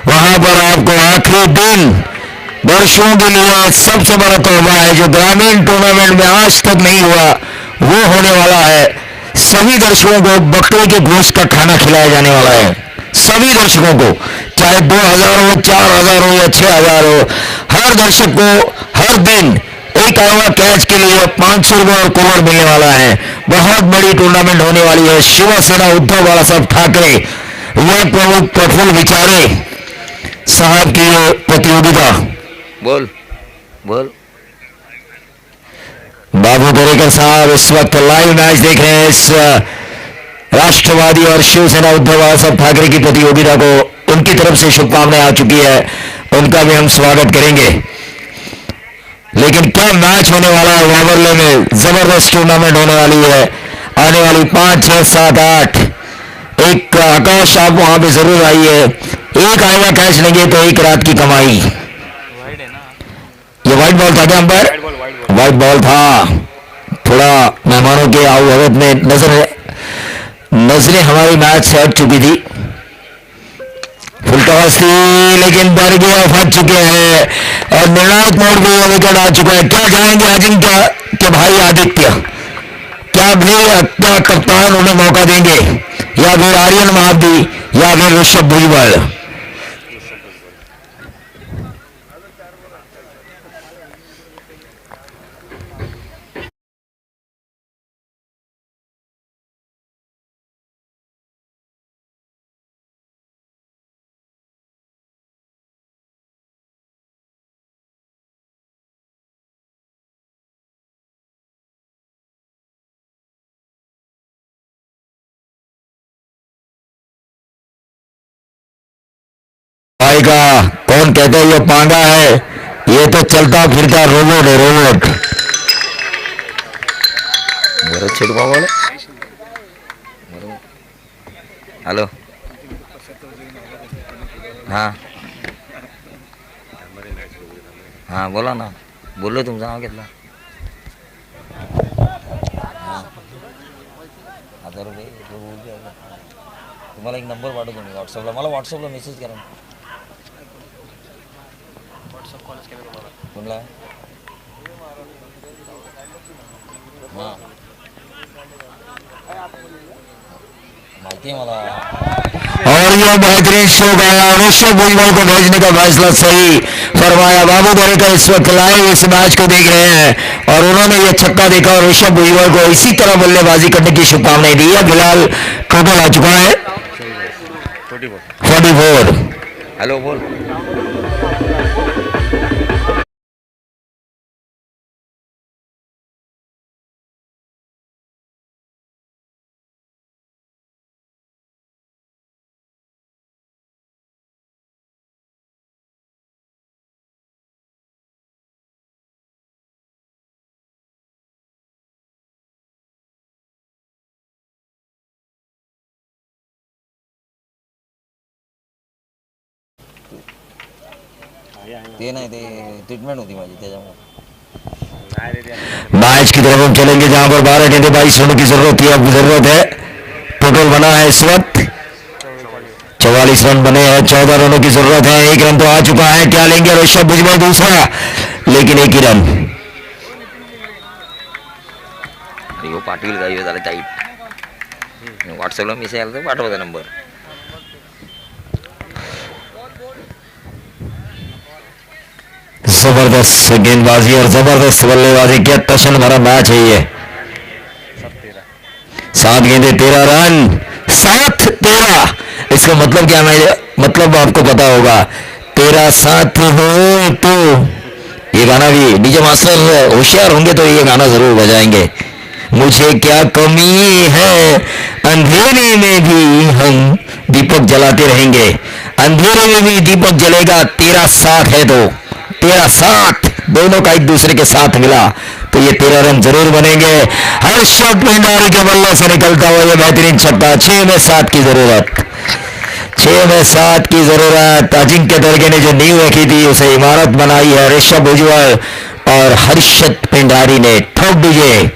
वहां पर आपको आखिरी दिन दर्शकों के लिए सबसे बड़ा तोहफा है जो ग्रामीण टूर्नामेंट में आज तक नहीं हुआ वो होने वाला है. सभी दर्शकों को बकरे के गोश्त का खाना खिलाया जाने वाला है. सभी दर्शकों को, चाहे 2000 हो, 4000 हो या 6000 हो, हर दर्शक को हर दिन एक आवा कैच के लिए 500 रुपये और कवर मिलने वाला है. बहुत बड़ी टूर्नामेंट होने वाली है. शिवसेना उद्धव बाला साहब ठाकरे यह प्रमुख प्रफुल्ल विचारे साहब की ये प्रतियोगिता. बोल बोल बाबू दरेकर साहब इस वक्त लाइव मैच देख रहे हैं. इस राष्ट्रवादी और शिवसेना उद्धव बाला साहब ठाकरे की प्रतियोगिता को उनकी तरफ से शुभकामनाएं आ चुकी है, उनका भी हम स्वागत करेंगे. लेकिन क्या मैच होने वाला है ओवरले में. जबरदस्त टूर्नामेंट होने वाली है. आने वाली 5, 6, 7, 8 एक आकाश आप वहां पे जरूर आइए. एक आएगा कैच लेंगे तो एक रात की कमाई. ये व्हाइट बॉल था क्या अंपायर? व्हाइट बॉल था. थोड़ा मेहमानों के आओ हवत में नजरें हमारी मैच से हट चुकी थी. फुलटॉस थी लेकिन बर्गे फंस चुके हैं और निर्णायक मोड़ पे विकेट आ चुका है. क्या जाएंगे अजिंक्य के भाई आदित्य? क्या भी अपना कप्तान उन्हें मौका देंगे या फिर आर्यन महादी या फिर ऋषभ भुजबल? भाई का कौन कहता है ये पांगा है, ये तो चलता फिरता रोबोट है, रोबोट। बरं छिडवा बोल। हॅलो, हां हां बोला ना, बोललो तुमचं नाव घेतलं। 1000 रुपये तुम्हाला एक नंबर पाठवतो मी व्हॉट्सअपला, मला व्हॉट्सअपला मेसेज करा। कोणला? हां माहिती है मला। और ये बेहतरीन शो गया, ऋषभ भुजबल को भेजने का फैसला सही फरमाया। बाबू दरे का इस वक्त लाइव इस मैच को देख रहे हैं और उन्होंने ये छक्का देखा और ऋषभ भुजबल को इसी तरह बल्लेबाजी करने की शुभकामनाएं दी है। फिलहाल टोटल आ चुका है 44। हेलो बोल। ते नाही, ते ट्रीटमेंट होती माझी त्याच्यामुळे। मैच की तरफ हम चलेंगे जहां पर 12 गेंदे 22 रनों की जरूरत है। टोटल बना है इस वक्त 44 रन बने हैं, 14 रनों की जरूरत है। 1 रन तो आ चुका है, क्या लेंगे ऋषभ भुजबल दूसरा, लेकिन 1 ही रन। पाटील गाई झाला टाईट, व्हॉट्सअपला मेसेज आला तर पाठवता नंबर। जबरदस्त गेंदबाजी और जबरदस्त बल्लेबाजी, क्या टशन भरा मैच है ये। 7 गेंदे 13 रन, 7-13। इसका मतलब क्या है, मतलब आपको पता होगा। 13-7 हो तो ये गाना भी डीजे मास्टर होशियार होंगे तो ये गाना जरूर बजाएंगे। मुझे क्या कमी है, अंधेरे में भी हम दीपक जलाते रहेंगे, अंधेरे में भी दीपक जलेगा। 13-7 है तो 13-7 दोनों का एक दूसरे के साथ मिला तो ये 13 रन जरूर बनेंगे। हर्षद भंडारी के बल्ले से निकलता हुआ ये बेहतरीन छक्का। 6 में 7 की जरूरत, 6 में 7 की जरूरत। अजिंक्य दर्गे ने जो नींव रखी थी उसे इमारत बनाई है ऋषभ भुजबल और हर्षद भंडारी ने। ठोक दीजिए।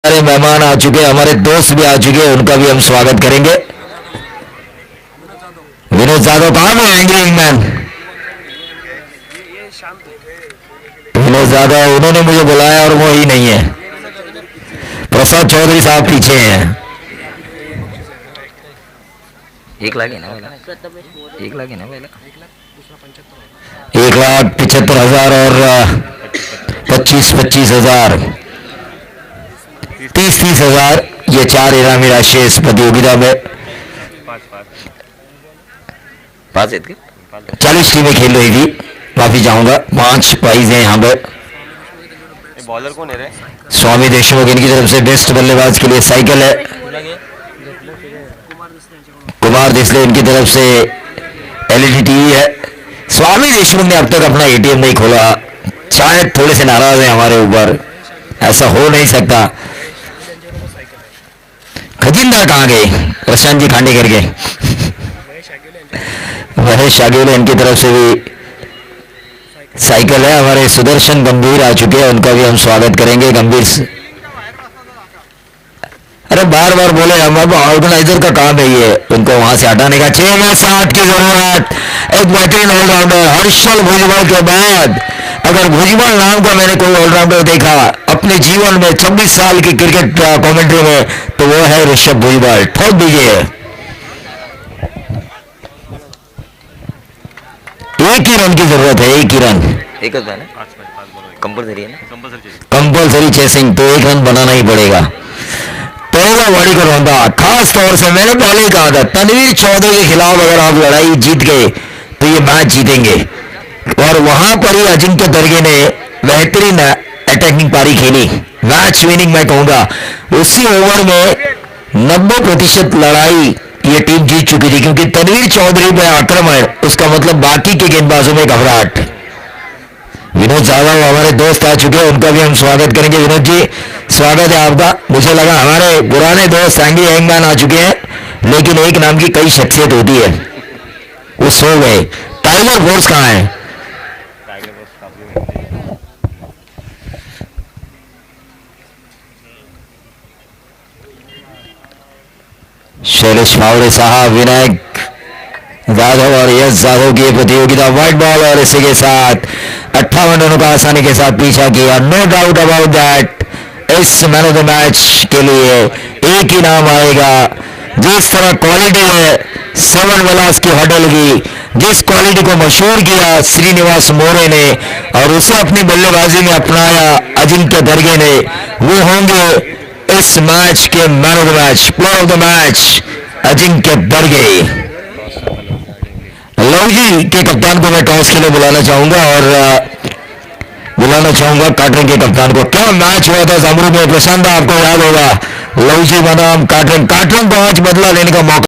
हमारे मेहमान आ चुके, हमारे दोस्त भी आ चुके, उनका भी हम स्वागत करेंगे। विनोद जाधव कहाँ में आएंगे इंग्लैंड? विनोद जाधव उन्होंने मुझे बुलाया और वो ही नहीं है। प्रसाद चौधरी साहब पीछे हैं। 1 लाख है ना पहला, 1 लाख है ना पहला, 1,75,000 और 25,000 30,000 ये 4 इनामी राशि इस प्रतियोगिता में। 40 टीमें खेल रही थी, माफी चाहूंगा। 5 प्राइज हैं यहाँ पे। बॉलर कौन है रे? स्वामी देशमुख इनकी तरफ से बेस्ट बल्लेबाज के लिए साइकिल है। कुमार देसले इनकी तरफ से एलईडी टीवी है। स्वामी देशमुख ने अब तक अपना एटीएम नहीं खोला, शायद थोड़े से नाराज हैं हमारे ऊपर, ऐसा हो नहीं सकता। खजिंदर कहाँ गए? प्रशांत जी खांडेकर के महेश शागिल इनकी तरफ से भी साइकिल है। हमारे सुदर्शन गंभीर आ चुके हैं, उनका भी हम स्वागत करेंगे। गंभीर से अरे बार बार बोले, हम ऑर्गेनाइजर का काम है ये, उनको वहां से हटाने का। 6 में 7 की जरूरत। एक बेहतरीन ऑलराउंडर हर्षल भुजबल के बाद अगर भुजबल नाम का मैंने कोई ऑलराउंडर देखा अपने जीवन में 26 साल की क्रिकेट कमेंट्री में तो वो है ऋषभ भुजबल। ठोक दीजिए। एक ही रन की जरूरत है, एक ही रन, एकच बॅन आहे कंपल्सरी आहे ना कंपल्सरी चेसिंग, तो एक रन बनाना ही पड़ेगा। पहला वाड़ीकर होगा। खास तौर से मैंने पहले ही कहा था तनवीर चौधरी के खिलाफ अगर आप लड़ाई जीत गए तो ये मैच जीतेंगे, और वहां पर ही अजिंक्य दर्गे ने बेहतरीन अटैकिंग पारी खेली, मैच विनिंग मैं कहूंगा। उसी ओवर में 90% लड़ाई ये टीम जीत चुकी थी, क्योंकि तनवीर चौधरी पे आक्रमण उसका मतलब बाकी के गेंदबाजों में घबराहट। विनोद जाधव हमारे दोस्त आ चुके हैं, उनका भी हम स्वागत करेंगे। विनोद जी स्वागत है आपका। मुझे लगा हमारे पुराने दोस्त एंडी हैंगमैन आ चुके हैं, लेकिन एक नाम की कई शख्सियत होती है, वो सो गए। टाइगर वुड्स कहाँ है? शैलेश फावड़े साहब, विनायक जाधव और यश जाधव की प्रतियोगिता व्हाइट बॉल, और इसी के साथ 58 रनों का आसानी के साथ पीछा किया। नो डाउट अबाउट दैट इस मैन ऑफ द मैच के लिए एक ही नाम आएगा। जिस तरह क्वालिटी है 7 विलास की होटल की, जिस क्वालिटी को मशहूर किया श्रीनिवास मोरे ने और उसे अपनी बल्लेबाजी में अपनाया अजिंक्य दर्गे ने, वो होंगे इस मैच के man of the match, player of the match Ajinkya Darge. लव जी के कप्तान को मैं टॉस के लिए बुलाना चाहूंगा, और बुलाना चाहूंगा काटरिंग के कप्तान को। क्या मैच हुआ था जामरू में, प्रशांत आपको याद होगा। लव जी बनाम काटरिंग, काटरिंग को आज बदला लेने का मौका